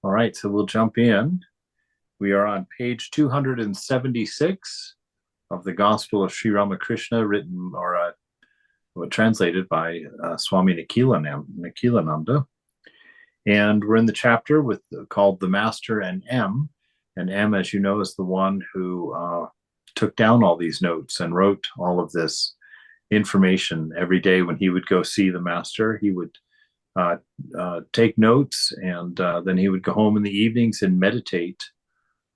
All right, so we'll jump in. We are on page 276 of the Gospel of Sri Ramakrishna, written or translated by Swami Nikhilananda. And we're in the chapter called The Master and M. And M, as you know, is the one who took down all these notes and wrote all of this information every day. When he would go see the master, he would take notes, and then he would go home in the evenings and meditate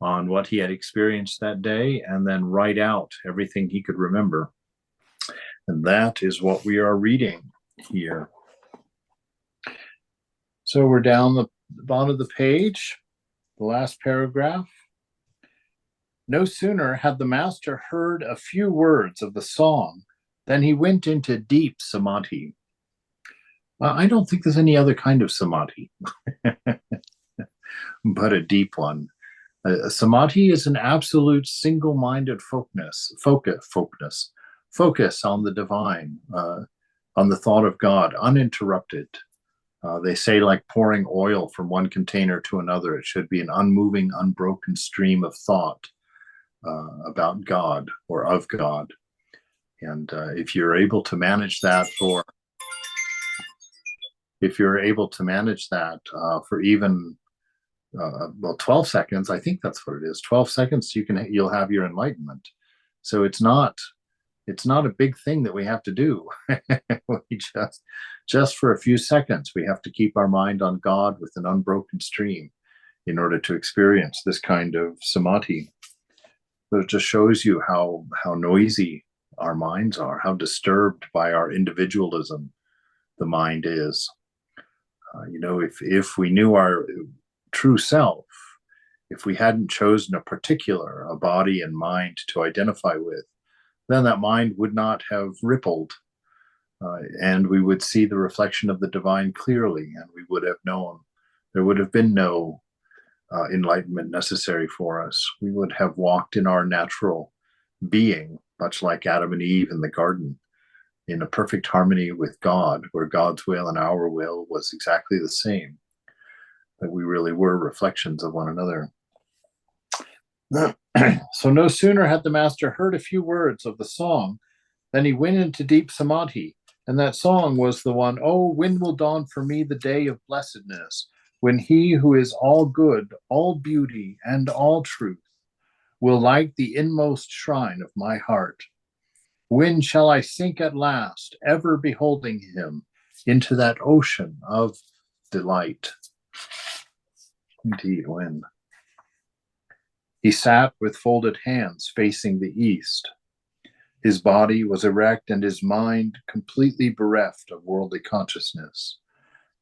on what he had experienced that day, and then write out everything he could remember. And that is what we are reading here. So we're down the bottom of the page, the last paragraph. No sooner had the master heard a few words of the song than he went into deep samadhi. I don't think there's any other kind of samadhi, but a deep one. Samadhi is an absolute single-minded focus on the divine, on the thought of God, uninterrupted. They say, like pouring oil from one container to another, it should be an unmoving, unbroken stream of thought about God or of God. And if you're able to manage that for even 12 seconds, I think that's what it is. 12 seconds, you'll have your enlightenment. So it's not a big thing that we have to do. We just for a few seconds, we have to keep our mind on God with an unbroken stream in order to experience this kind of samadhi. But it just shows you how noisy our minds are, how disturbed by our individualism the mind is. If we knew our true self, if we hadn't chosen a body and mind to identify with, then that mind would not have rippled, and we would see the reflection of the divine clearly, and we would have known there would have been no enlightenment necessary for us. We would have walked in our natural being, much like Adam and Eve in the garden, in a perfect harmony with God, where God's will and our will was exactly the same, that we really were reflections of one another. So no sooner had the master heard a few words of the song than he went into deep samadhi. And that song was the one, "Oh, when will dawn for me the day of blessedness, when he who is all good, all beauty, and all truth will light the inmost shrine of my heart? When shall I sink at last, ever beholding him, into that ocean of delight?" Indeed, when. He sat with folded hands facing the east. His body was erect and his mind completely bereft of worldly consciousness.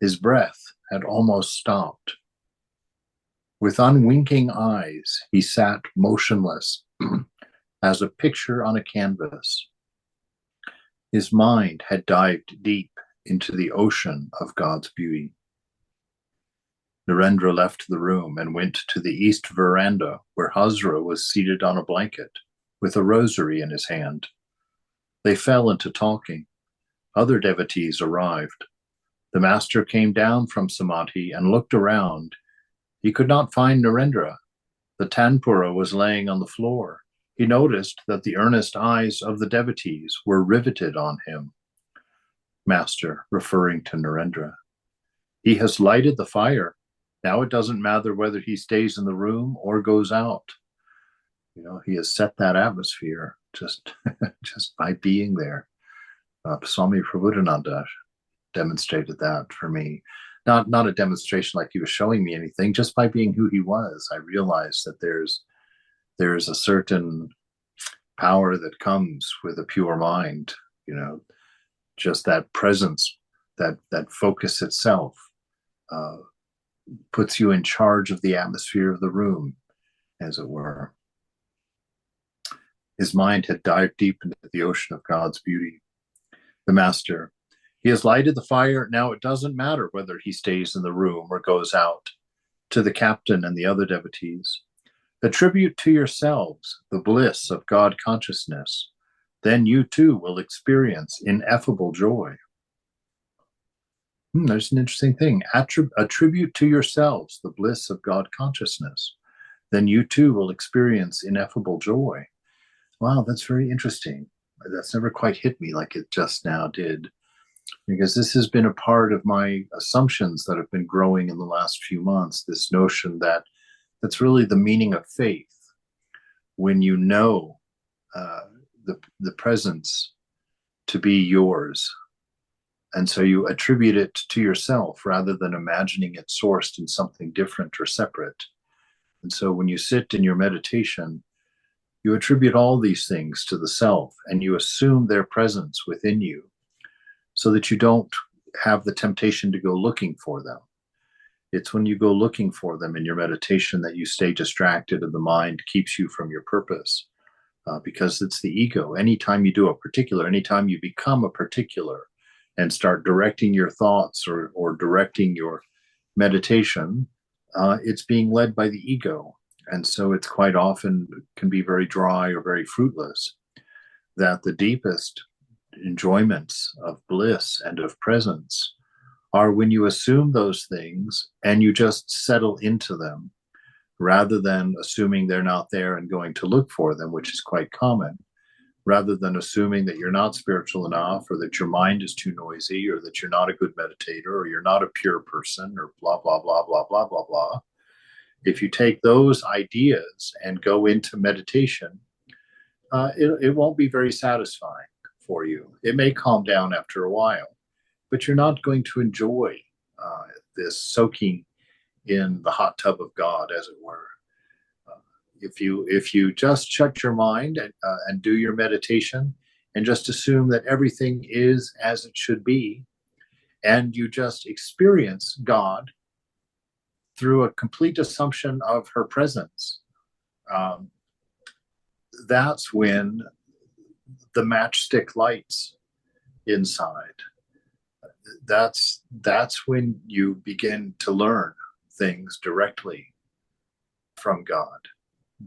His breath had almost stopped. With unwinking eyes, he sat motionless as a picture on a canvas. His mind had dived deep into the ocean of God's beauty. Narendra left the room and went to the east veranda, where Hazra was seated on a blanket with a rosary in his hand. They fell into talking. Other devotees arrived. The master came down from samadhi and looked around. He could not find Narendra. The tanpura was laying on the floor. He noticed that the earnest eyes of the devotees were riveted on him. Master, referring to Narendra, "He has lighted the fire. Now it doesn't matter whether he stays in the room or goes out. He has set that atmosphere just by being there." Swami Prabhupada demonstrated that for me. Not a demonstration like he was showing me anything, just by being who he was. I realized that there's a certain power that comes with a pure mind, just that presence, that focus itself puts you in charge of the atmosphere of the room, as it were. His mind had dived deep into the ocean of God's beauty. The master, "He has lighted the fire. Now it doesn't matter whether he stays in the room or goes out." To the captain and the other devotees, "Attribute to yourselves the bliss of God consciousness. Then you too will experience ineffable joy." There's an interesting thing. Attribute to yourselves the bliss of God consciousness. Then you too will experience ineffable joy. Wow, that's very interesting. That's never quite hit me like it just now did, because this has been a part of my assumptions that have been growing in the last few months. This notion that that's really the meaning of faith. When you know uh, the presence to be yours, and so you attribute it to yourself rather than imagining it sourced in something different or separate. And so when you sit in your meditation, you attribute all these things to the self and you assume their presence within you so that you don't have the temptation to go looking for them. It's when you go looking for them in your meditation that you stay distracted and the mind keeps you from your purpose, because it's the ego. Anytime you do a particular, anytime you become a particular and start directing your thoughts or directing your meditation, it's being led by the ego. And so it's quite often can be very dry or very fruitless. That the deepest enjoyments of bliss and of presence are when you assume those things and you just settle into them rather than assuming they're not there and going to look for them, which is quite common, rather than assuming that you're not spiritual enough or that your mind is too noisy or that you're not a good meditator or you're not a pure person or blah, blah, blah, blah, blah, blah, blah. If you take those ideas and go into meditation, it won't be very satisfying for you. It may calm down after a while, but you're not going to enjoy this soaking in the hot tub of God, as it were. If you just shut your mind and do your meditation and just assume that everything is as it should be, and you just experience God through a complete assumption of her presence, that's when the matchstick lights inside. That's when you begin to learn things directly from God,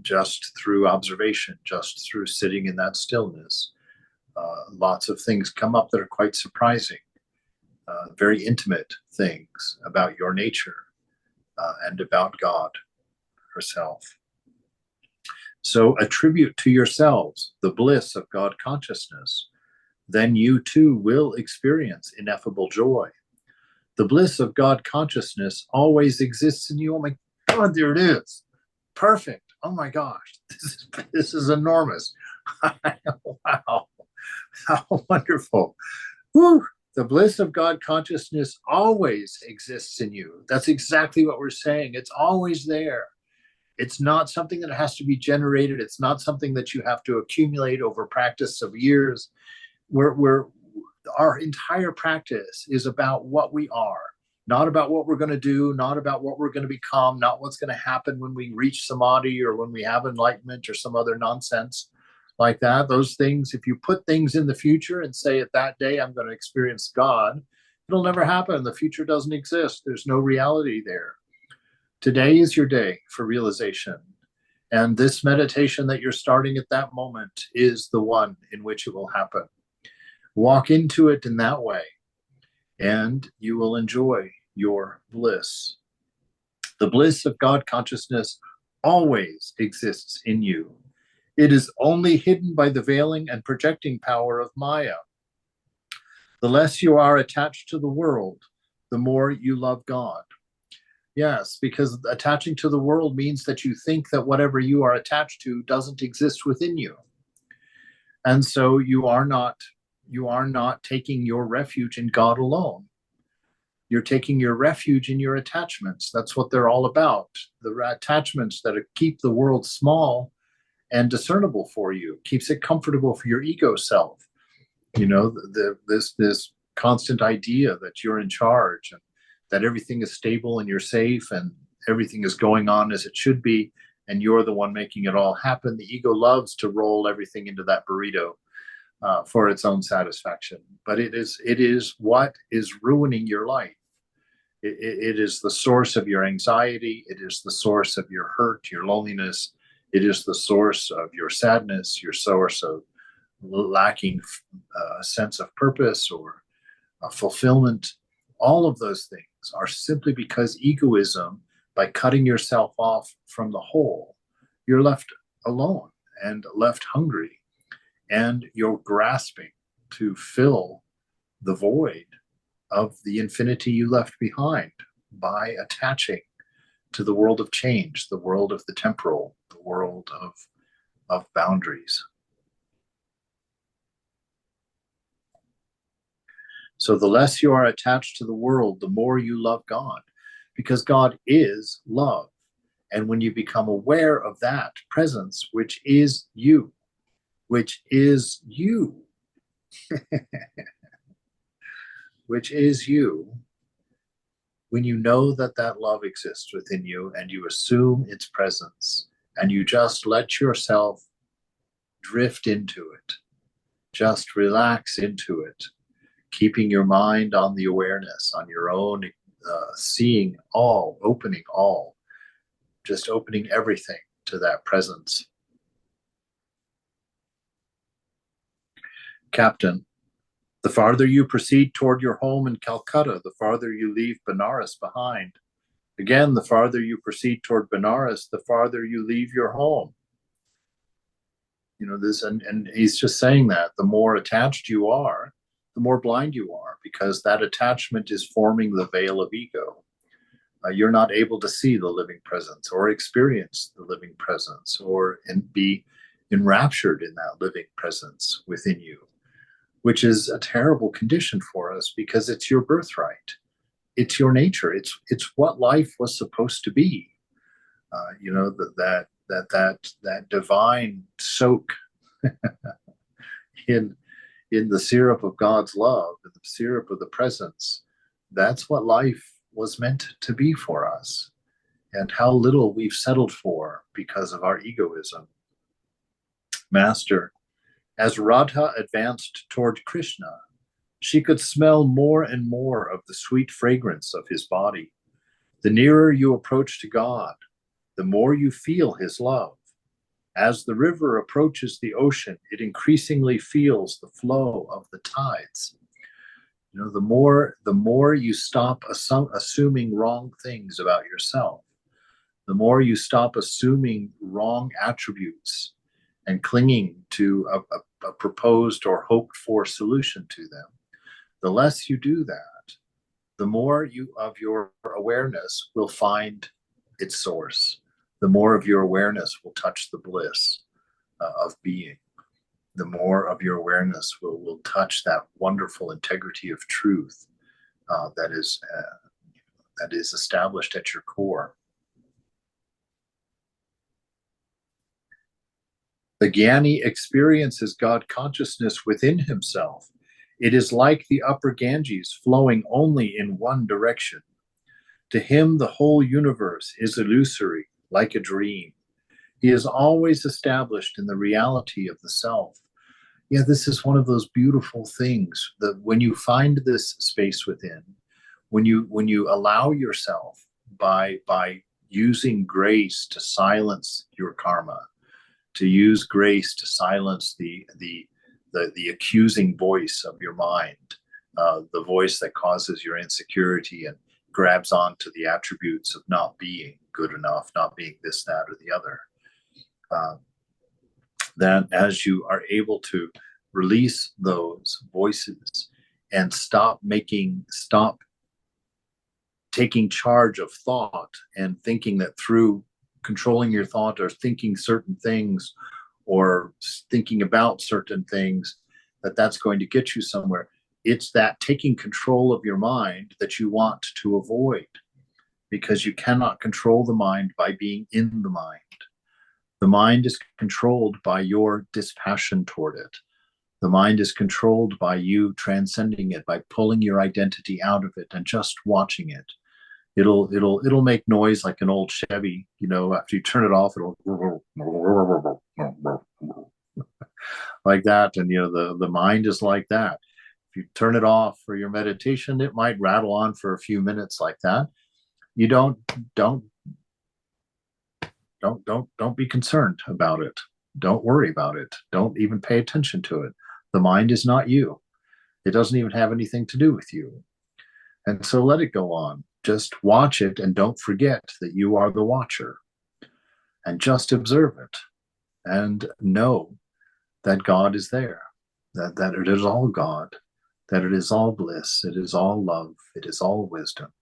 just through observation, just through sitting in that stillness. Lots of things come up that are quite surprising, very intimate things about your nature and about God herself. So attribute to yourselves the bliss of God consciousness. Then you too will experience ineffable joy. The bliss of God consciousness always exists in you. Oh my God, there it is. Perfect. Oh my gosh, this is enormous. Wow, how wonderful. Woo. The bliss of God consciousness always exists in you. That's exactly what we're saying. It's always there. It's not something that has to be generated. It's not something that you have to accumulate over practice of years. Our entire practice is about what we are, not about what we're going to do, not about what we're going to become, not what's going to happen when we reach samadhi or when we have enlightenment or some other nonsense like that. Those things, if you put things in the future and say at that day I'm going to experience God, it'll never happen. The future doesn't exist. There's no reality there. Today is your day for realization. And this meditation that you're starting at that moment is the one in which it will happen. Walk into it in that way, and you will enjoy your bliss. The bliss of God consciousness always exists in you. It is only hidden by the veiling and projecting power of Maya. The less you are attached to the world, the more you love God. Yes, because attaching to the world means that you think that whatever you are attached to doesn't exist within you. And so you are not taking your refuge in God alone. You're taking your refuge in your attachments. That's what they're all about. The attachments that keep the world small and discernible for you, keeps it comfortable for your ego self. You know, this constant idea that you're in charge and that everything is stable and you're safe and everything is going on as it should be, and you're the one making it all happen. The ego loves to roll everything into that burrito for its own satisfaction. But it is what is ruining your life. It is the source of your anxiety. It is the source of your hurt, your loneliness. It is the source of your sadness, your source of lacking a sense of purpose or fulfillment. All of those things are simply because egoism, by cutting yourself off from the whole, you're left alone and left hungry, and you're grasping to fill the void of the infinity you left behind by attaching to the world of change, the world of the temporal, the world of boundaries. So the less you are attached to the world, the more you love God, because God is love. And when you become aware of that presence, which is you, which is you, which is you, when you know that that love exists within you and you assume its presence and you just let yourself drift into it, just relax into it, keeping your mind on the awareness, on your own, seeing all, opening all, just opening everything to that presence. Captain, the farther you proceed toward your home in Calcutta, the farther you leave Benares behind. Again, the farther you proceed toward Benares, the farther you leave your home. You know, this, and he's just saying that the more attached you are, the more blind you are, because that attachment is forming the veil of ego. You're not able to see the living presence or experience the living presence or be enraptured in that living presence within you, which is a terrible condition for us because it's your birthright. It's your nature. It's what life was supposed to be. You know, that divine soak in the syrup of God's love, in the syrup of the presence. That's what life was meant to be for us, and how little we've settled for because of our egoism. Master, as Radha advanced toward Krishna, she could smell more and more of the sweet fragrance of his body. The nearer you approach to God, the more you feel his love. As the river approaches the ocean, it increasingly feels the flow of the tides. You know, the more you stop assuming wrong things about yourself, the more you stop assuming wrong attributes and clinging to a proposed or hoped for solution to them. The less you do that, the more of your awareness will find its source. The more of your awareness will touch the bliss of being. The more of your awareness will touch that wonderful integrity of truth that is established at your core. The Jnani experiences God consciousness within himself. It is like the upper Ganges flowing only in one direction. To him, the whole universe is illusory, like a dream. He is always established in the reality of the self. Yeah, this is one of those beautiful things that when you find this space within, when you allow yourself by using grace to silence your karma, to use grace to silence the accusing voice of your mind, the voice that causes your insecurity and grabs onto the attributes of not being good enough, not being this, that, or the other. That as you are able to release those voices and stop taking charge of thought and thinking that through controlling your thought or thinking certain things or thinking about certain things, that's going to get you somewhere. It's that taking control of your mind that you want to avoid, because you cannot control the mind by being in the mind. The mind is controlled by your dispassion toward it. The mind is controlled by you transcending it, by pulling your identity out of it and just watching it. It'll make noise like an old Chevy, you know, after you turn it off, it'll like that. And, you know, the mind is like that. If you turn it off for your meditation, it might rattle on for a few minutes like that. You don't be concerned about it. Don't worry about it. Don't even pay attention to it. The mind is not you. It doesn't even have anything to do with you. And so let it go on. Just watch it and don't forget that you are the watcher. And just observe it and know that God is there, that it is all God, that it is all bliss, it is all love, it is all wisdom,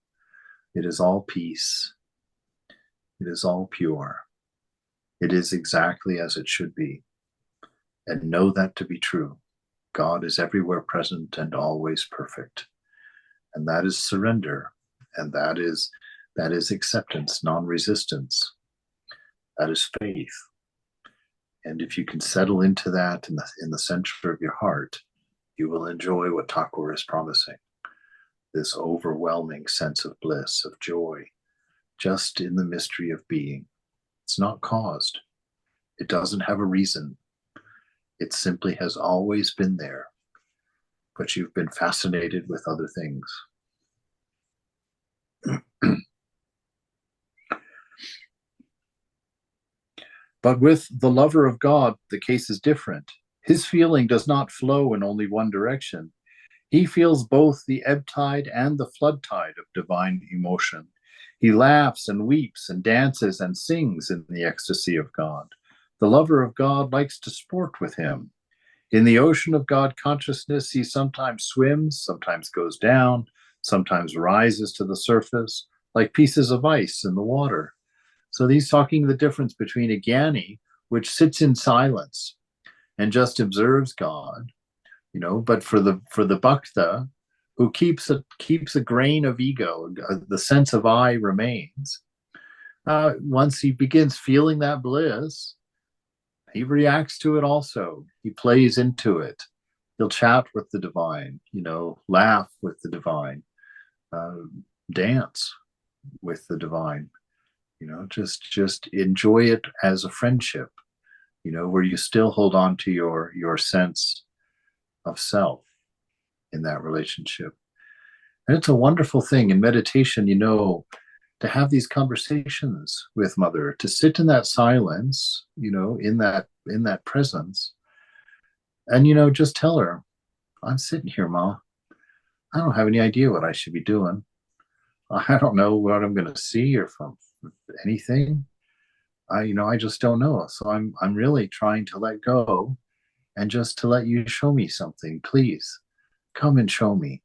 it is all peace, it is all pure. It is exactly as it should be. And know that to be true. God is everywhere present and always perfect. And that is surrender. And that is acceptance, non-resistance. That is faith. And if you can settle into that in the center of your heart, you will enjoy what Thakur is promising. This overwhelming sense of bliss, of joy, just in the mystery of being. It's not caused. It doesn't have a reason. It simply has always been there. But you've been fascinated with other things. But with the lover of God, the case is different. His feeling does not flow in only one direction. He feels both the ebb tide and the flood tide of divine emotion. He laughs and weeps and dances and sings in the ecstasy of God. The lover of God likes to sport with him. In the ocean of God consciousness, he sometimes swims, sometimes goes down, sometimes rises to the surface, like pieces of ice in the water. So he's talking the difference between a Jnani, which sits in silence and just observes God, but for the bhakta, who keeps a grain of ego, the sense of I remains. Once he begins feeling that bliss, he reacts to it also. He plays into it. He'll chat with the divine, laugh with the divine, dance with the divine, just enjoy it as a friendship, where you still hold on to your sense of self in that relationship. And it's a wonderful thing in meditation, to have these conversations with Mother, to sit in that silence, in that presence, and just tell her, I'm sitting here, Ma. I don't have any idea what I should be doing. I don't know what I'm going to see or from anything. I just don't know. So I'm really trying to let go and just to let you show me something. Please come and show me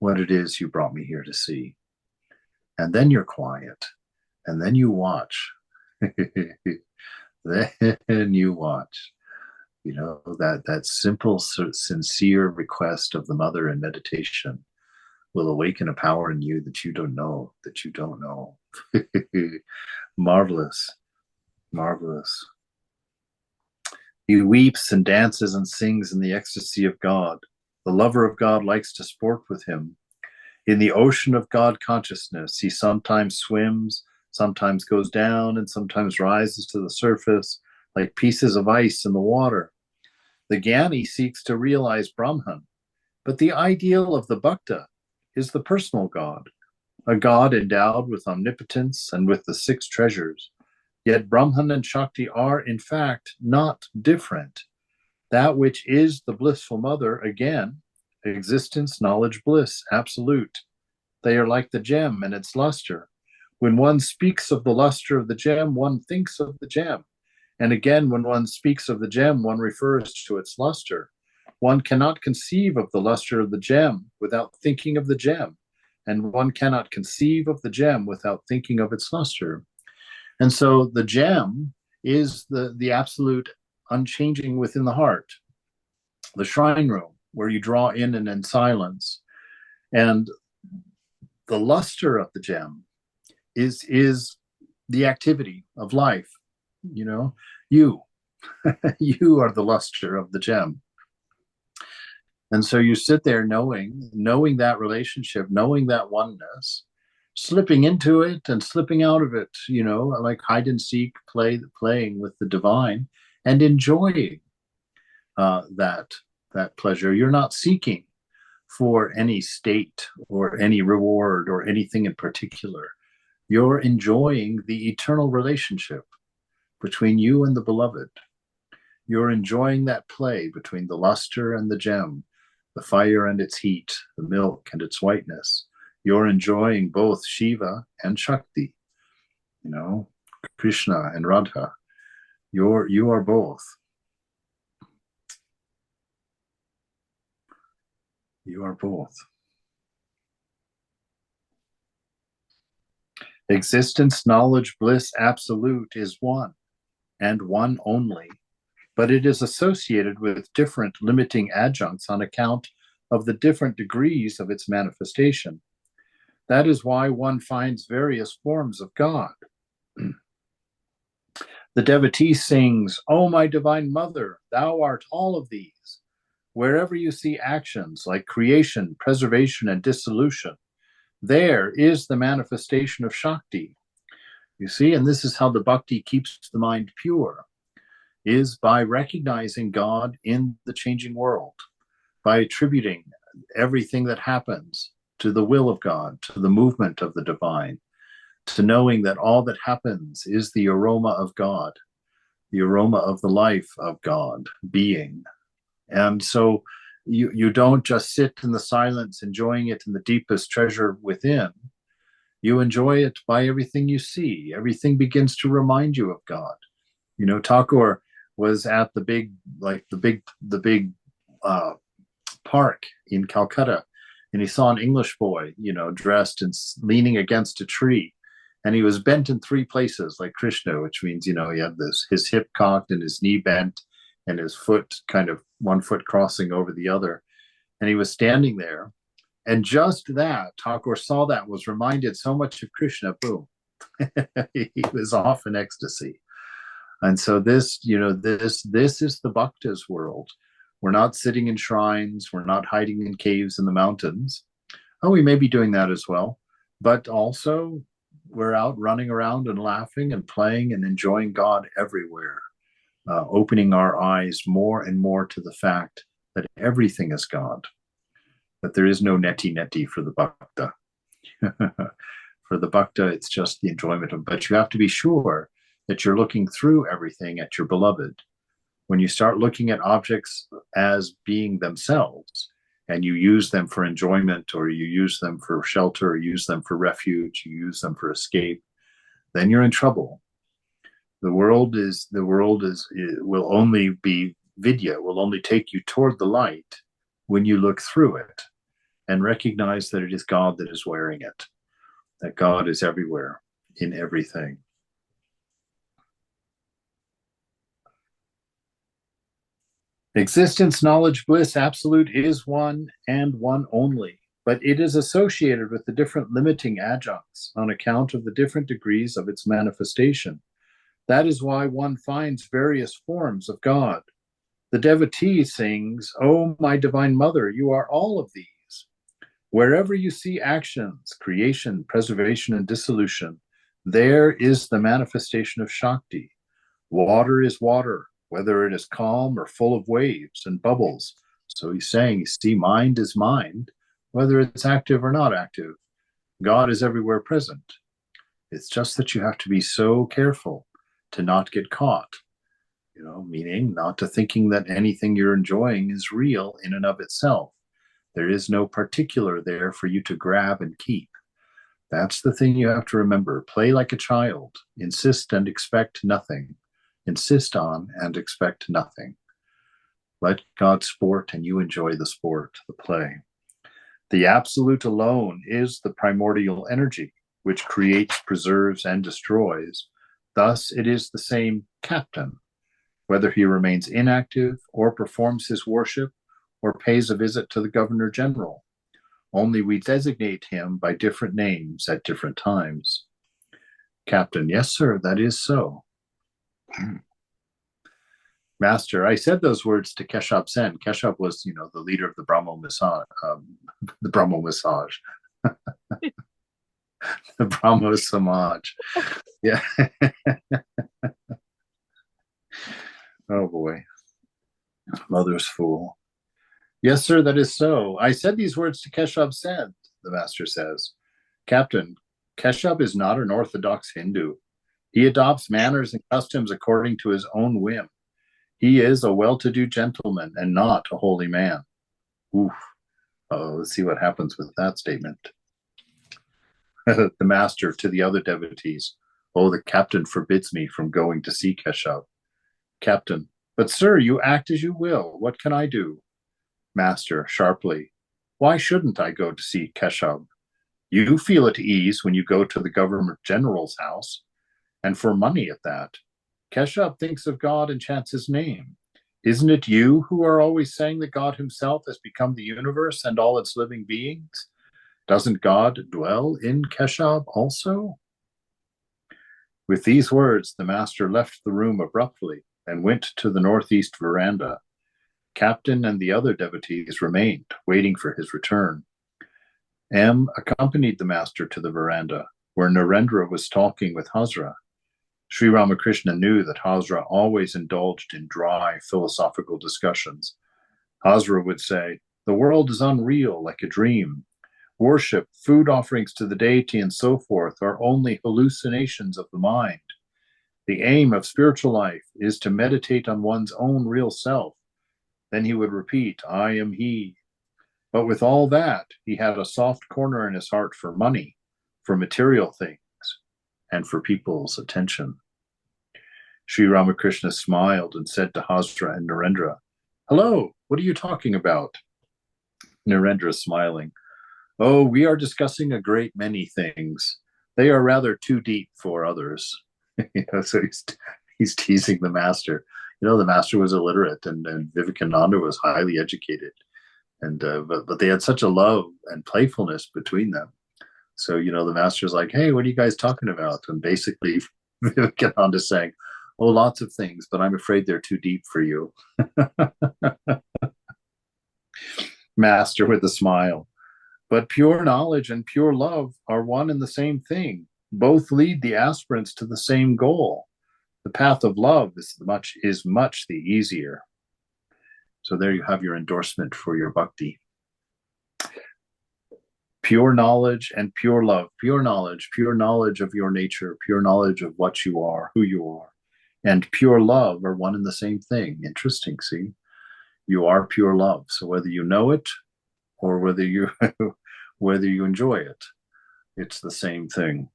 what it is you brought me here to see. And then you're quiet, and then you watch. Then you watch. That simple, sincere request of the Mother in meditation will awaken a power in you that you don't know. Marvelous, marvelous. He weeps and dances and sings in the ecstasy of God. The lover of God likes to sport with him. In the ocean of God consciousness, he sometimes swims, sometimes goes down, and sometimes rises to the surface like pieces of ice in the water. The Jnani seeks to realize Brahman, but the ideal of the bhakta is the personal God, a God endowed with omnipotence and with the six treasures. Yet Brahman and Shakti are, in fact, not different. That which is the blissful mother, again, existence, knowledge, bliss, absolute. They are like the gem and its luster. When one speaks of the luster of the gem, one thinks of the gem. And again, when one speaks of the gem, one refers to its luster. One cannot conceive of the luster of the gem without thinking of the gem. And one cannot conceive of the gem without thinking of its luster. And so the gem is the absolute unchanging within the heart, the shrine room where you draw in and in silence. And the luster of the gem is the activity of life. You you are the luster of the gem. And so you sit there knowing that relationship, knowing that oneness, slipping into it and slipping out of it, like hide and seek, playing with the divine and enjoying that pleasure. You're not seeking for any state or any reward or anything in particular. You're enjoying the eternal relationship between you and the beloved. You're enjoying that play between the luster and the gem, the fire and its heat, the milk and its whiteness. You're enjoying both Shiva and Shakti, you know, Krishna and Radha. You are both. You are both. Existence, knowledge, bliss, absolute is one, and one only, but it is associated with different limiting adjuncts on account of the different degrees of its manifestation. That is why one finds various forms of God. The devotee sings, "O my divine mother, thou art all of these." Wherever you see actions like creation, preservation, and dissolution, there is the manifestation of Shakti. You see, and this is how the bhakti keeps the mind pure, is by recognizing God in the changing world, by attributing everything that happens to the will of God, to the movement of the divine, to knowing that all that happens is the aroma of God, the aroma of the life of God being. And so you don't just sit in the silence enjoying it in the deepest treasure within. You enjoy it by everything you see. Everything begins to remind you of God. You know, Thakur was at the big park in Calcutta, and he saw an English boy, you know, dressed and leaning against a tree, and he was bent in three places like Krishna, which means, you know, he had his hip cocked and his knee bent and his foot kind of one foot crossing over the other, and he was standing there. And just that, Thakur saw that, was reminded so much of Krishna, boom. He was off in ecstasy. And so this, you know, this is the bhakta's world. We're not sitting in shrines. We're not hiding in caves in the mountains. Oh, we may be doing that as well. But also, we're out running around and laughing and playing and enjoying God everywhere, opening our eyes more and more to the fact that everything is God, that there is no neti for the bhakta. For the bhakta, it's just the enjoyment of, but you have to be sure that you're looking through everything at your beloved. When you start looking at objects as being themselves, and you use them for enjoyment, or you use them for shelter, or use them for refuge, you use them for escape, then you're in trouble. The world will only be vidya, will only take you toward the light when you look through it and recognize that it is God that is wearing it, that God is everywhere in everything. Existence, knowledge, bliss, absolute is one and one only, but it is associated with the different limiting adjuncts on account of the different degrees of its manifestation. That is why one finds various forms of God. The devotee sings, "O my divine mother, you are all of these." Wherever you see actions, creation, preservation, and dissolution, there is the manifestation of Shakti. Water is water, whether it is calm or full of waves and bubbles. So he's saying, you see, mind is mind, whether it's active or not active. God is everywhere present. It's just that you have to be so careful to not get caught, you know, meaning not to thinking that anything you're enjoying is real in and of itself. There is no particular there for you to grab and keep. That's the thing you have to remember. Play like a child. Insist and expect nothing. Insist on and expect nothing. Let God sport and you enjoy the sport, the play. The absolute alone is the primordial energy, which creates, preserves, and destroys. Thus, it is the same captain, whether he remains inactive or performs his worship or pays a visit to the governor general. Only we designate him by different names at different times. Captain, yes, sir, that is so. Master, I said those words to Keshab Sen. Keshab was, you know, the leader of the Brahmo Massage, the Brahmo Massage, the Brahmo Samaj. Yeah. Oh boy, mother's fool. Yes, sir, that is so. I said these words to Keshab Sen, the master says. Captain, Keshab is not an orthodox Hindu. He adopts manners and customs according to his own whim. He is a well-to-do gentleman and not a holy man. Oof. Oh, let's see what happens with that statement. The master to the other devotees. Oh, the captain forbids me from going to see Keshav. Captain, but sir, you act as you will. What can I do? Master, sharply. Why shouldn't I go to see Keshav? You feel at ease when you go to the governor general's house, and for money at that. Keshav thinks of God and chants his name. Isn't it you who are always saying that God himself has become the universe and all its living beings? Doesn't God dwell in Keshav also? With these words, the master left the room abruptly and went to the northeast veranda. Captain and the other devotees remained, waiting for his return. M accompanied the master to the veranda, where Narendra was talking with Hazra. Sri Ramakrishna knew that Hazra always indulged in dry philosophical discussions. Hazra would say, "The world is unreal, like a dream. Worship, food offerings to the deity, and so forth are only hallucinations of the mind. The aim of spiritual life is to meditate on one's own real self." Then he would repeat, "I am he." But with all that, he had a soft corner in his heart for money, for material things, and for people's attention. Sri Ramakrishna smiled and said to Hazra and Narendra, "Hello, what are you talking about?" Narendra smiling, "Oh, we are discussing a great many things. They are rather too deep for others." So he's teasing the master. The master was illiterate, and Vivekananda was highly educated, and but they had such a love and playfulness between them. So the master's like, "Hey, what are you guys talking about?" And basically, Vivekananda saying, "Oh, lots of things, but I'm afraid they're too deep for you." Master with a smile. But pure knowledge and pure love are one and the same thing. Both lead the aspirants to the same goal. The path of love is much the easier. So there you have your endorsement for your bhakti. Pure knowledge and pure love. Pure knowledge of your nature, pure knowledge of what you are, who you are, and pure love are one and the same thing. Interesting, see? You are pure love. So whether you know it or whether you enjoy it, it's the same thing.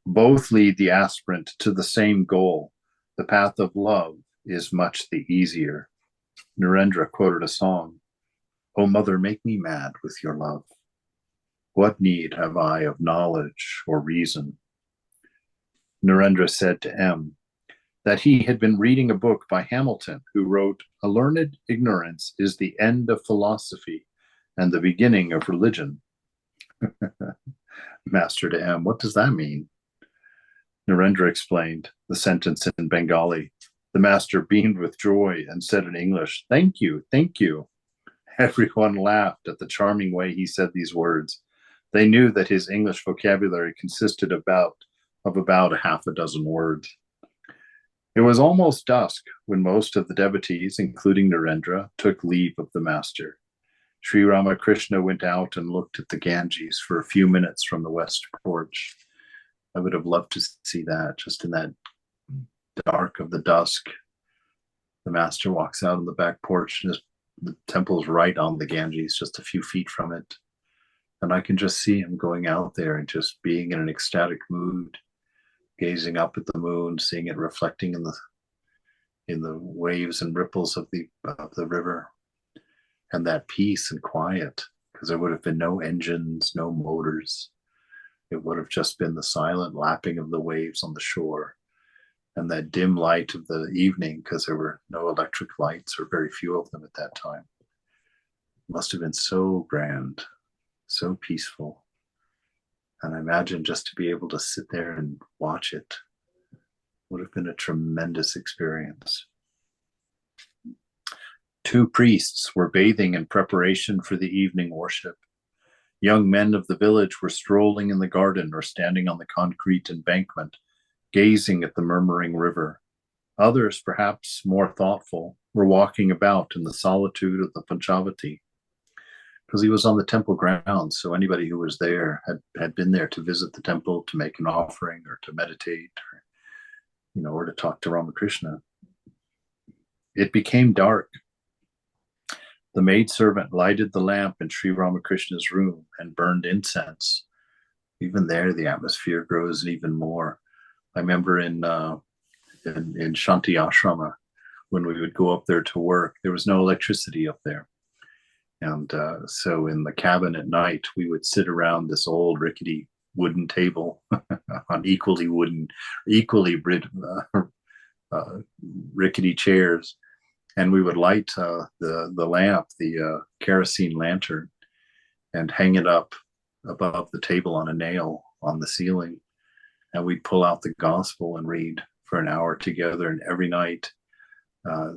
Both lead the aspirant to the same goal. The path of love is much the easier. Narendra quoted a song, "O mother, make me mad with your love. What need have I of knowledge or reason?" Narendra said to M that he had been reading a book by Hamilton, who wrote, "A learned ignorance is the end of philosophy and the beginning of religion." Master to M, what does that mean? Narendra explained the sentence in Bengali. The master beamed with joy and said in English, "Thank you, thank you." Everyone laughed at the charming way he said these words. They knew that his English vocabulary consisted of about a half a dozen words. It was almost dusk when most of the devotees, including Narendra, took leave of the master. Sri Ramakrishna went out and looked at the Ganges for a few minutes from the west porch. I would have loved to see that, just in that dark of the dusk. The master walks out on the back porch, and the temple's right on the Ganges, just a few feet from it. And I can just see him going out there and just being in an ecstatic mood, gazing up at the moon, seeing it reflecting in the waves and ripples of the river, and that peace and quiet, because there would have been no engines, no motors. It would have just been the silent lapping of the waves on the shore and that dim light of the evening, because there were no electric lights, or very few of them at that time. It must have been so grand, so peaceful. And I imagine just to be able to sit there and watch it would have been a tremendous experience. 2 priests were bathing in preparation for the evening worship. Young men of the village were strolling in the garden or standing on the concrete embankment, gazing at the murmuring river. Others, perhaps more thoughtful, were walking about in the solitude of the Panchavati, because he was on the temple grounds, so anybody who was there had been there to visit the temple, to make an offering, or to meditate, or to talk to Ramakrishna. It became dark. The maidservant lighted the lamp in Sri Ramakrishna's room and burned incense. even there, the atmosphere grows even more. I remember in Shanti Ashrama, when we would go up there to work, there was no electricity up there. And so in the cabin at night, we would sit around this old rickety wooden table on equally rickety chairs, and we would light the lamp, the kerosene lantern, and hang it up above the table on a nail on the ceiling. And we'd pull out the gospel and read for an hour together. And every night,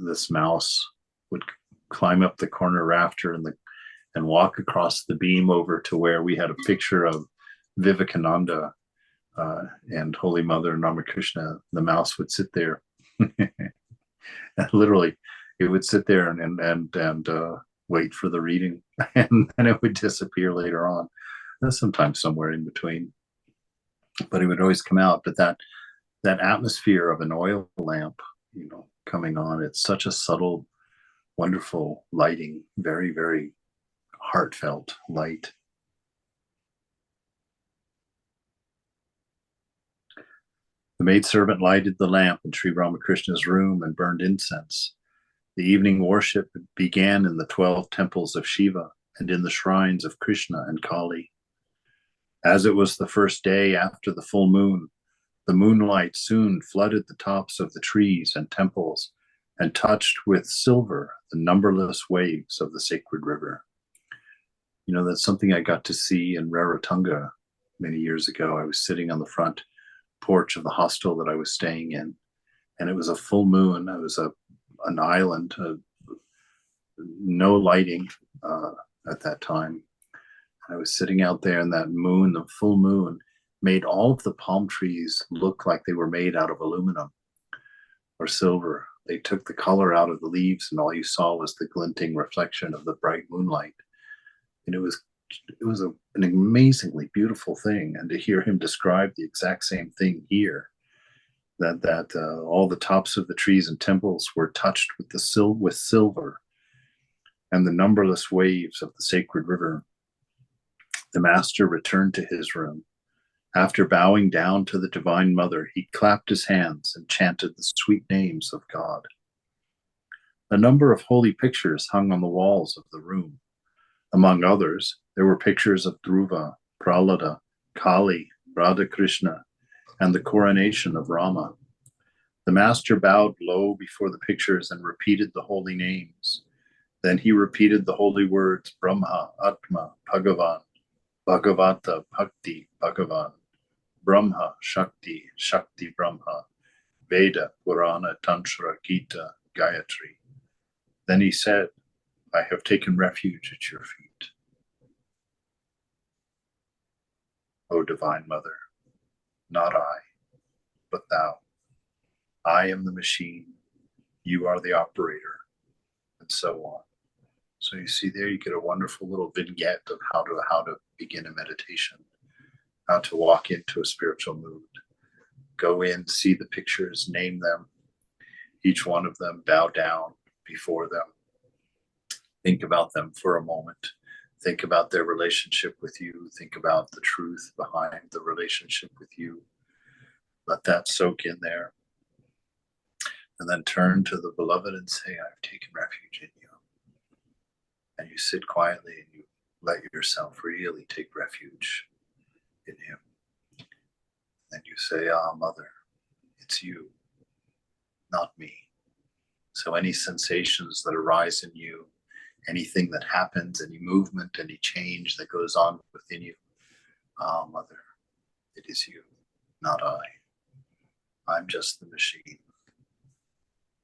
this mouse would climb up the corner rafter and walk across the beam over to where we had a picture of Vivekananda and Holy Mother and Ramakrishna. The mouse would sit there. Literally, it would sit there and wait for the reading, and then it would disappear later on, sometimes somewhere in between. But it would always come out. But that atmosphere of an oil lamp, coming on, it's such a subtle, wonderful lighting, very, very heartfelt light. The maidservant lighted the lamp in Sri Ramakrishna's room and burned incense. The evening worship began in the 12 temples of Shiva and in the shrines of Krishna and Kali. As it was the first day after the full moon, the moonlight soon flooded the tops of the trees and temples and touched with silver the numberless waves of the sacred river. That's something I got to see in Rarotonga many years ago. I was sitting on the front porch of the hostel that I was staying in, and it was a full moon. It was an island, no lighting at that time. I was sitting out there, and that moon, the full moon, made all of the palm trees look like they were made out of aluminum or silver. They took the color out of the leaves, and all you saw was the glinting reflection of the bright moonlight. And it was an amazingly beautiful thing. And to hear him describe the exact same thing here, that all the tops of the trees and temples were touched with silver, and the numberless waves of the sacred river. The master returned to his room. After bowing down to the Divine Mother, he clapped his hands and chanted the sweet names of God. A number of holy pictures hung on the walls of the room. Among others, there were pictures of Dhruva, Prahlada, Kali, Radha Krishna, and the coronation of Rama. The master bowed low before the pictures and repeated the holy names. Then he repeated the holy words, Brahma, Atma, Bhagavan, Bhagavata, Bhakti, Bhagavan, Brahma, Shakti, Shakti, Brahma, Veda, Purana, Tantra, Gita, Gayatri. Then he said, I have taken refuge at your feet. O Divine Mother, not I, but thou. I am the machine, you are the operator, and so on. So you see there, you get a wonderful little vignette of how to begin a meditation, how to walk into a spiritual mood. Go in, see the pictures, name them, each one of them, bow down before them. Think about them for a moment. Think about their relationship with you. Think about the truth behind the relationship with you. Let that soak in there. And then turn to the beloved and say, I've taken refuge in you. And you sit quietly and you let yourself really take refuge in him. And you say, Mother, it's you, not me. So any sensations that arise in you, anything that happens, any movement, any change that goes on within you, Mother, it is you, not I. I'm just the machine.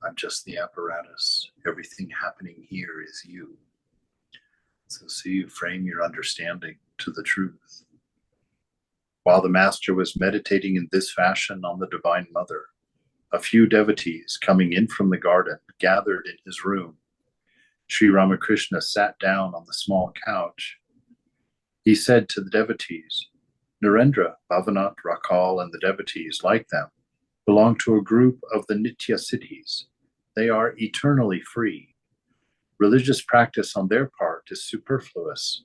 I'm just the apparatus. Everything happening here is you. So you frame your understanding to the truth. While the master was meditating in this fashion on the Divine Mother, a few devotees coming in from the garden gathered in his room. Sri Ramakrishna sat down on the small couch. He said to the devotees, Narendra, Bhavanat, Rakal, and the devotees like them belong to a group of the Nitya Siddhis. They are eternally free. Religious practice on their part is superfluous.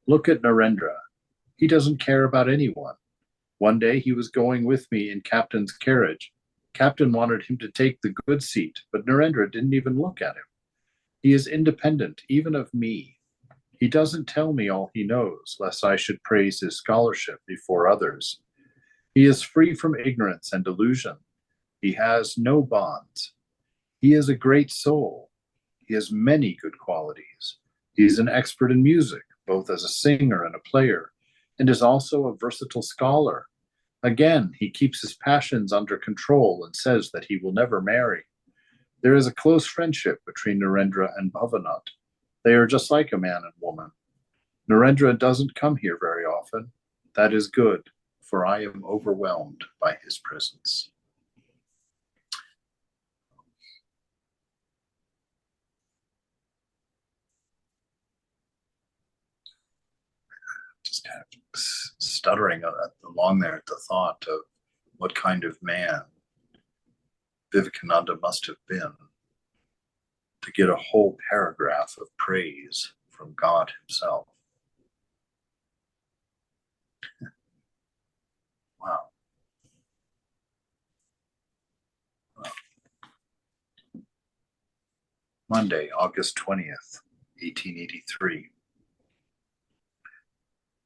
Look at Narendra. He doesn't care about anyone. One day he was going with me in Captain's carriage. Captain wanted him to take the good seat, but Narendra didn't even look at him. He is independent, even of me. He doesn't tell me all he knows, lest I should praise his scholarship before others. He is free from ignorance and delusion. He has no bonds. He is a great soul. He has many good qualities. He is an expert in music, both as a singer and a player, and is also a versatile scholar. Again, he keeps his passions under control and says that he will never marry. There is a close friendship between Narendra and Bhavanat. They are just like a man and woman. Narendra doesn't come here very often. That is good, for I am overwhelmed by his presence. Just kind of stuttering along there at the thought of what kind of man Vivekananda must have been to get a whole paragraph of praise from God himself. Wow. Monday, August 20th, 1883.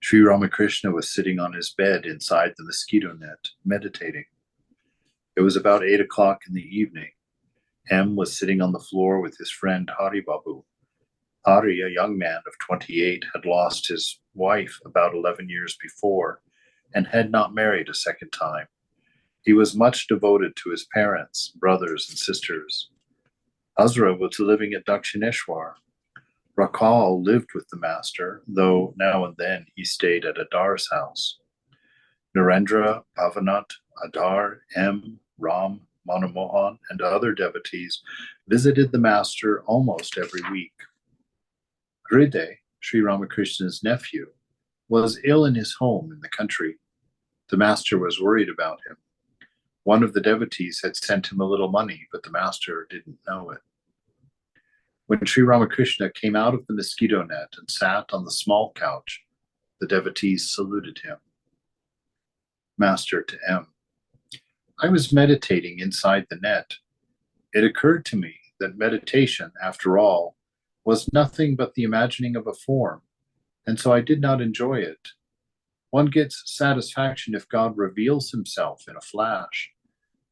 Sri Ramakrishna was sitting on his bed inside the mosquito net, meditating. It was about 8 o'clock in the evening. M was sitting on the floor with his friend Hari Babu. Hari, a young man of 28, had lost his wife about 11 years before and had not married a second time. He was much devoted to his parents, brothers, and sisters. Hazra was living at Dakshineshwar. Rakal lived with the master, though now and then he stayed at Adar's house. Narendra, Bhavanat, Adar, M, Ram, Manamohan, and other devotees visited the master almost every week. Hriday, Sri Ramakrishna's nephew, was ill in his home in the country. The master was worried about him. One of the devotees had sent him a little money, but the master didn't know it. When Sri Ramakrishna came out of the mosquito net and sat on the small couch, the devotees saluted him. Master to M. I was meditating inside the net. It occurred to me that meditation, after all, was nothing but the imagining of a form, and so I did not enjoy it. One gets satisfaction if God reveals himself in a flash.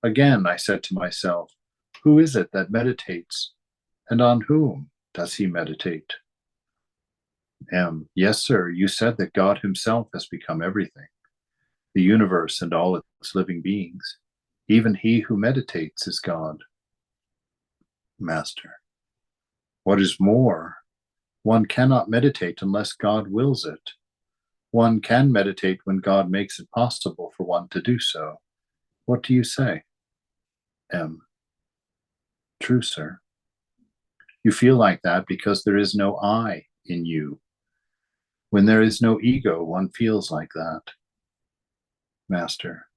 Again, I said to myself, who is it that meditates? And on whom does he meditate? M. Yes, sir, you said that God himself has become everything, the universe and all its living beings. Even he who meditates is God. Master. What is more, one cannot meditate unless God wills it. One can meditate when God makes it possible for one to do so. What do you say? M. True, sir. You feel like that because there is no I in you. When there is no ego, one feels like that. Master.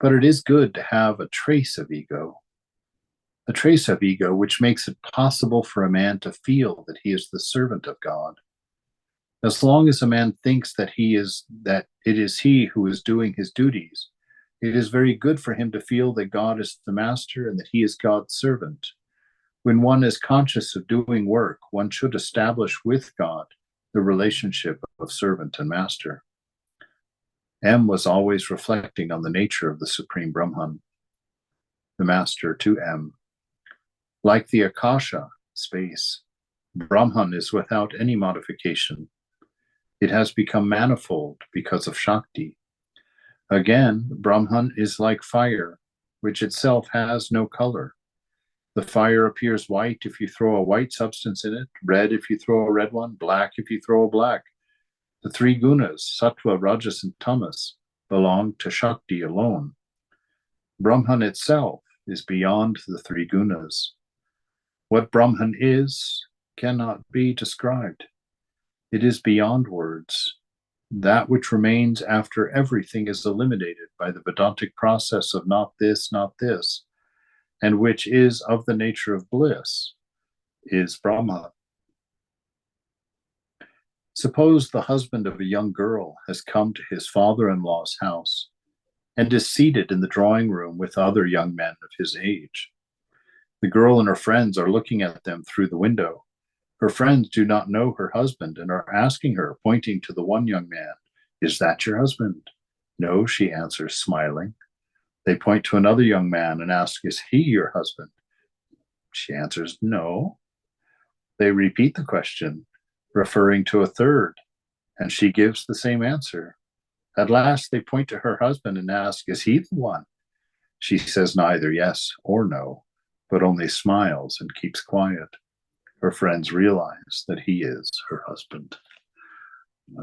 But it is good to have a trace of ego which makes it possible for a man to feel that he is the servant of God. As long as a man thinks that it is he who is doing his duties, it is very good for him to feel that God is the master and that he is God's servant. When one is conscious of doing work, one should establish with God the relationship of servant and master. M was always reflecting on the nature of the Supreme Brahman. The master to M. Like the Akasha, space, Brahman is without any modification. It has become manifold because of Shakti. Again, Brahman is like fire, which itself has no color. The fire appears white if you throw a white substance in it, red if you throw a red one, black if you throw a black. The three gunas, sattva, rajas, and tamas, belong to Shakti alone. Brahman itself is beyond the three gunas. What Brahman is cannot be described. It is beyond words. That which remains after everything is eliminated by the Vedantic process of not this, and which is of the nature of bliss, is Brahma. Suppose the husband of a young girl has come to his father-in-law's house and is seated in the drawing room with other young men of his age. The girl and her friends are looking at them through the window. Her friends do not know her husband and are asking her, pointing to the one young man, "Is that your husband?" "No," she answers, smiling. They point to another young man and ask, "Is he your husband?" She answers, "No." They repeat the question, referring to a third, and she gives the same answer. At last, they point to her husband and ask, "Is he the one?" She says neither yes or no, but only smiles and keeps quiet. Her friends realize that he is her husband.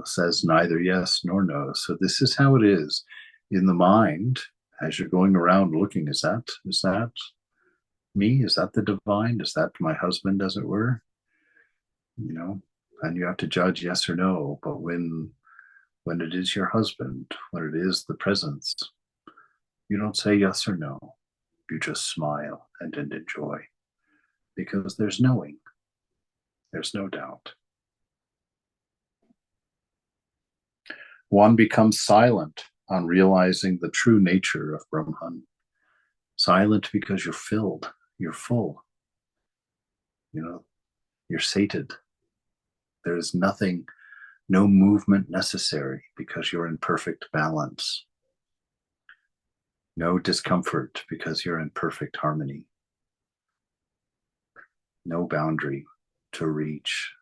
Says neither yes nor no. So this is how it is in the mind as you're going around looking. Is that me? Is that the divine? Is that my husband, as it were? And you have to judge yes or no. But when it is your husband, when it is the presence, you don't say yes or no. You just smile and enjoy, because there's knowing. There's no doubt. One becomes silent on realizing the true nature of Brahman. Silent because you're filled, you're full. You're sated. There is nothing, no movement necessary because you're in perfect balance. No discomfort because you're in perfect harmony. No boundary to reach.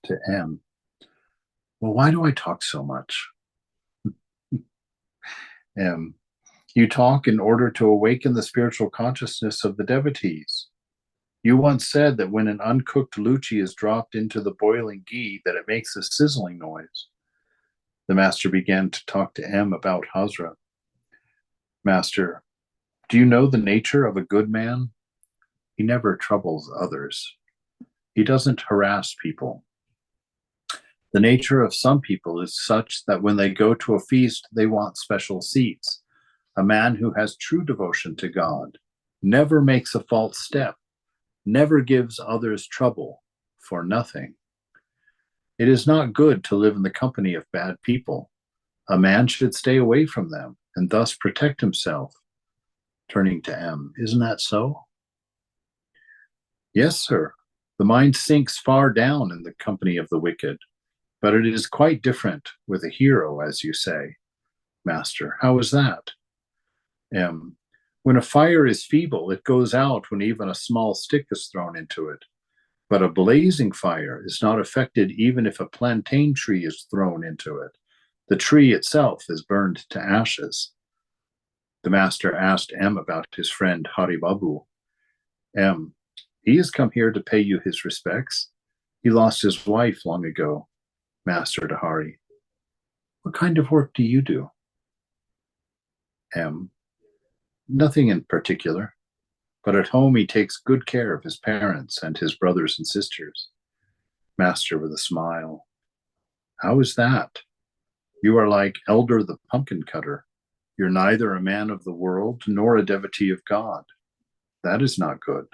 To M. Well, why do I talk so much? M. You talk in order to awaken the spiritual consciousness of the devotees. You once said that when an uncooked luchi is dropped into the boiling ghee, that it makes a sizzling noise. The master began to talk to M about Hazra. Master, do you know the nature of a good man? He never troubles others. He doesn't harass people. The nature of some people is such that when they go to a feast, they want special seats. A man who has true devotion to God never makes a false step, never gives others trouble for nothing. It is not good to live in the company of bad people. A man should stay away from them and thus protect himself. Turning to M, isn't that so? Yes, sir. The mind sinks far down in the company of the wicked, but it is quite different with a hero, as you say. Master, how is that? M, when a fire is feeble, it goes out when even a small stick is thrown into it. But a blazing fire is not affected even if a plantain tree is thrown into it. The tree itself is burned to ashes. The master asked M about his friend Hari Babu. M, he has come here to pay you his respects. He lost his wife long ago. Master to Hari, what kind of work do you do? M, nothing in particular, but at home he takes good care of his parents and his brothers and sisters. Master with a smile, how is that? You are like Elder the pumpkin cutter. You're neither a man of the world nor a devotee of God. That is not good.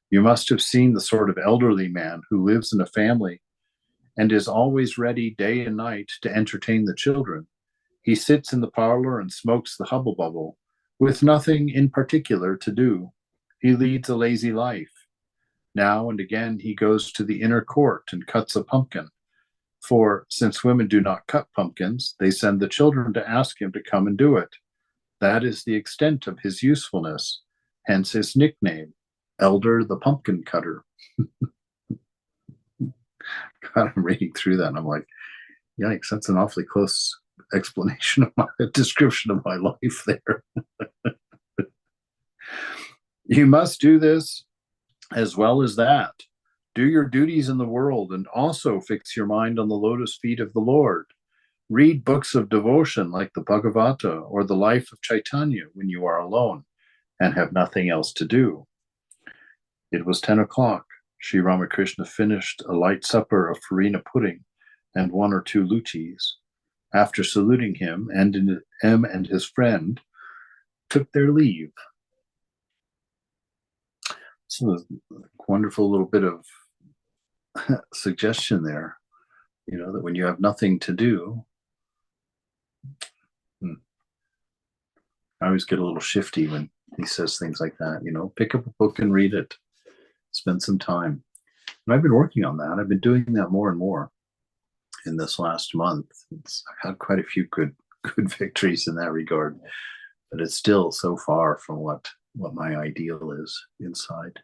You must have seen the sort of elderly man who lives in a family and is always ready day and night to entertain the children. He sits in the parlor and smokes the hubble bubble, with nothing in particular to do. He leads a lazy life. Now and again he goes to the inner court and cuts a pumpkin, for since women do not cut pumpkins, they send the children to ask him to come and do it. That is the extent of his usefulness, hence his nickname, Elder the Pumpkin Cutter. God, I'm reading through that and I'm like, yikes, that's an awfully close explanation of my description of my life there. You must do this as well as that. Do your duties in the world and also fix your mind on the lotus feet of the Lord. Read books of devotion like the Bhagavata or the Life of Chaitanya when you are alone and have nothing else to do. It was 10 o'clock. Sri Ramakrishna finished a light supper of farina pudding and 1 or 2 luchis. After saluting him, and M and his friend took their leave. So a wonderful little bit of suggestion there, that when you have nothing to do, I always get a little shifty when he says things like that, pick up a book and read it, spend some time. And I've been working on that. I've been doing that more and more in this last month. I've had quite a few good victories in that regard, but it's still so far from what my ideal is inside.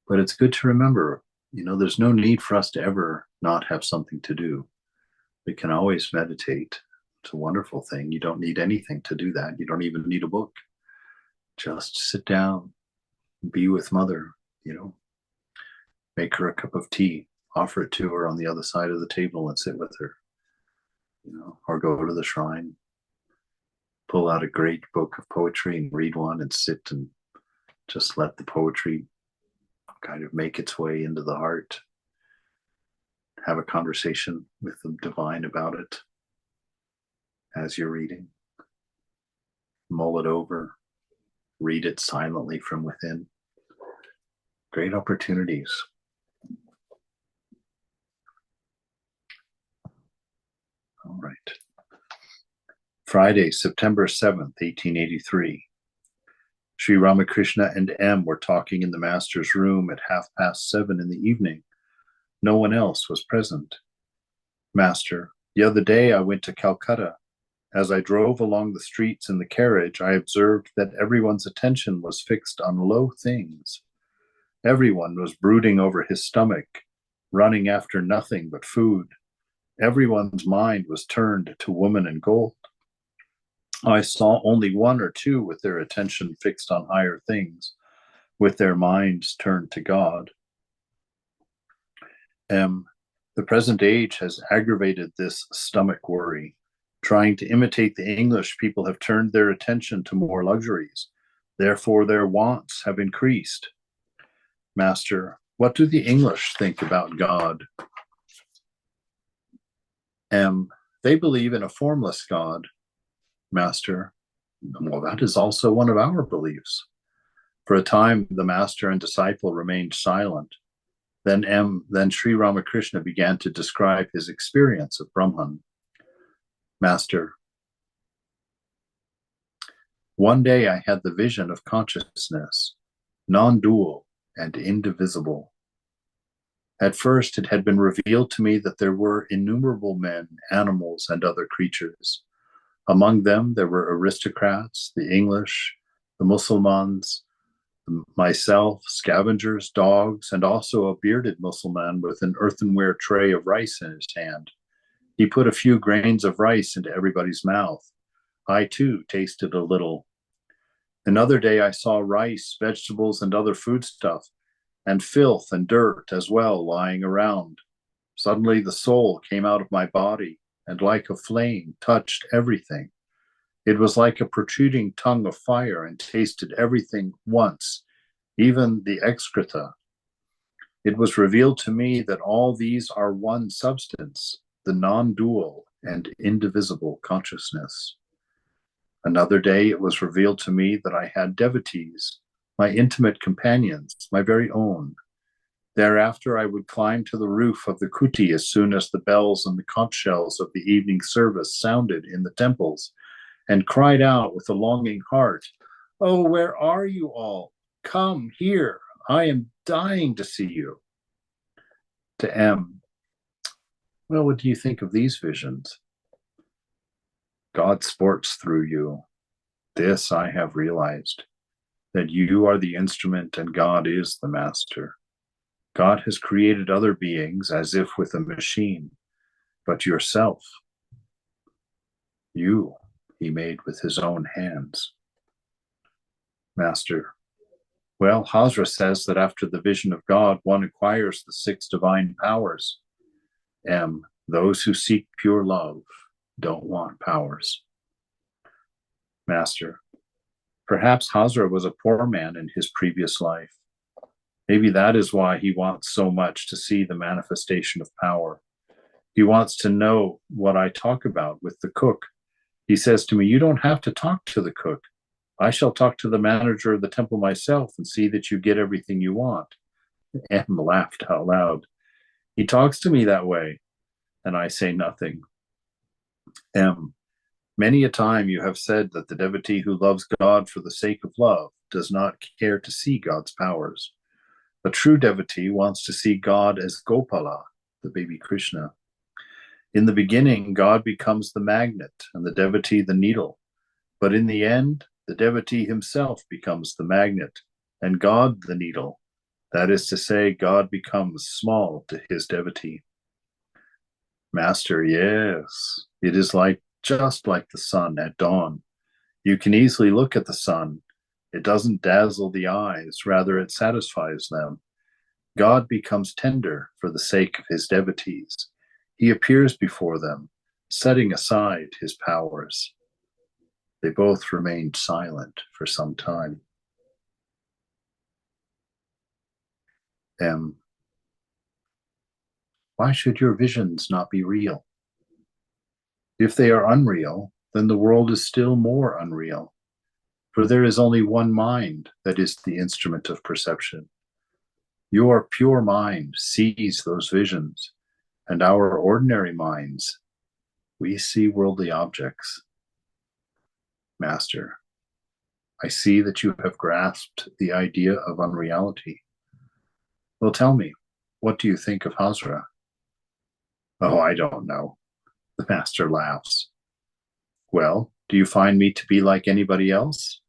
But it's good to remember, there's no need for us to ever not have something to do. We can always meditate. It's a wonderful thing. You don't need anything to do that. You don't even need a book. Just sit down, be with Mother, make her a cup of tea, offer it to her on the other side of the table and sit with her, or go to the shrine, pull out a great book of poetry and read one and sit and just let the poetry kind of make its way into the heart. Have a conversation with the divine about it as you're reading. Mull it over, read it silently from within. Great opportunities. All right. Friday, September 7th, 1883. Sri Ramakrishna and M were talking in the master's room at 7:30 in the evening. No one else was present. Master, the other day I went to Calcutta. As I drove along the streets in the carriage, I observed that everyone's attention was fixed on low things. Everyone was brooding over his stomach, running after nothing but food. Everyone's mind was turned to woman and gold. I saw only one or two with their attention fixed on higher things, with their minds turned to God. The present age has aggravated this stomach worry. Trying to imitate the English, people have turned their attention to more luxuries. Therefore, their wants have increased. Master, what do the English think about God? They believe in a formless God. Master, well, that is also one of our beliefs. For a time, the master and disciple remained silent. Then Sri Ramakrishna began to describe his experience of Brahman. Master, one day I had the vision of consciousness, non-dual and indivisible. At first, it had been revealed to me that there were innumerable men, animals, and other creatures. Among them, there were aristocrats, the English, the Mussulmans, myself, scavengers, dogs, and also a bearded Mussulman with an earthenware tray of rice in his hand. He put a few grains of rice into everybody's mouth. I, too, tasted a little. Another day I saw rice, vegetables, and other foodstuff, and filth and dirt as well lying around. Suddenly the soul came out of my body, and like a flame touched everything. It was like a protruding tongue of fire and tasted everything once, even the excreta. It was revealed to me that all these are one substance, the non-dual and indivisible consciousness. Another day it was revealed to me that I had devotees, my intimate companions, my very own. Thereafter I would climb to the roof of the kuti as soon as the bells and the conch shells of the evening service sounded in the temples, and cried out with a longing heart, "Oh, where are you all? Come here. I am dying to see you." To M, well, what do you think of these visions? God sports through you. This I have realized, that you are the instrument and God is the master. God has created other beings as if with a machine, but yourself, you, he made with his own hands. Master, well, Hazra says that after the vision of God, one acquires the 6 divine powers. Those who seek pure love don't want powers. Master, perhaps Hazra was a poor man in his previous life. Maybe that is why he wants so much to see the manifestation of power. He wants to know what I talk about with the cook. He says to me, "You don't have to talk to the cook. I shall talk to the manager of the temple myself and see that you get everything you want. M laughed out loud. He talks to me that way, and I say nothing. M. Many a time you have said that the devotee who loves God for the sake of love does not care to see God's powers. A true devotee wants to see God as Gopala, the baby Krishna. In the beginning, God becomes the magnet and the devotee the needle. But in the end, the devotee himself becomes the magnet and God the needle. That is to say, God becomes small to his devotee. Master, yes, it is just like the sun at dawn. You can easily look at the sun. It doesn't dazzle the eyes, rather it satisfies them. God becomes tender for the sake of his devotees. He appears before them, setting aside his powers. They both remained silent for some time. M. Why should your visions not be real? If they are unreal, then the world is still more unreal. For there is only one mind that is the instrument of perception. Your pure mind sees those visions, and our ordinary minds, we see worldly objects. Master, I see that you have grasped the idea of unreality. Well, tell me, what do you think of Hazra? Oh, I don't know. The master laughs. Well, do you find me to be like anybody else?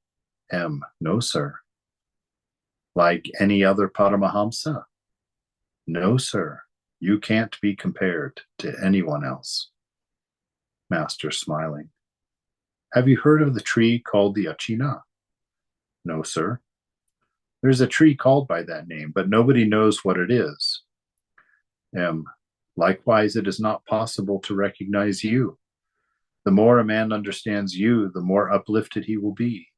M. No, sir. Like any other Paramahamsa? No, sir. You can't be compared to anyone else. Master smiling. Have you heard of the tree called the Achina? No, sir. There's a tree called by that name, but nobody knows what it is. M. Likewise, it is not possible to recognize you. The more a man understands you, the more uplifted he will be.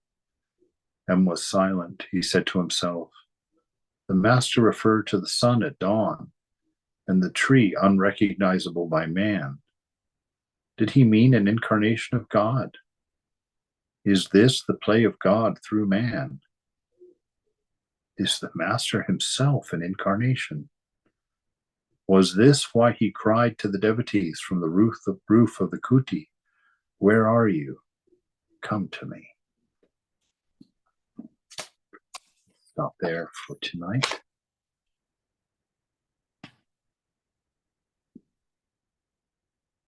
M was silent. He said to himself, the master referred to the sun at dawn and the tree unrecognizable by man. Did he mean an incarnation of God? Is this the play of God through man? Is the master himself an incarnation? Was this why he cried to the devotees from the roof of the kuti, where are you? Come to me. Stop there for tonight.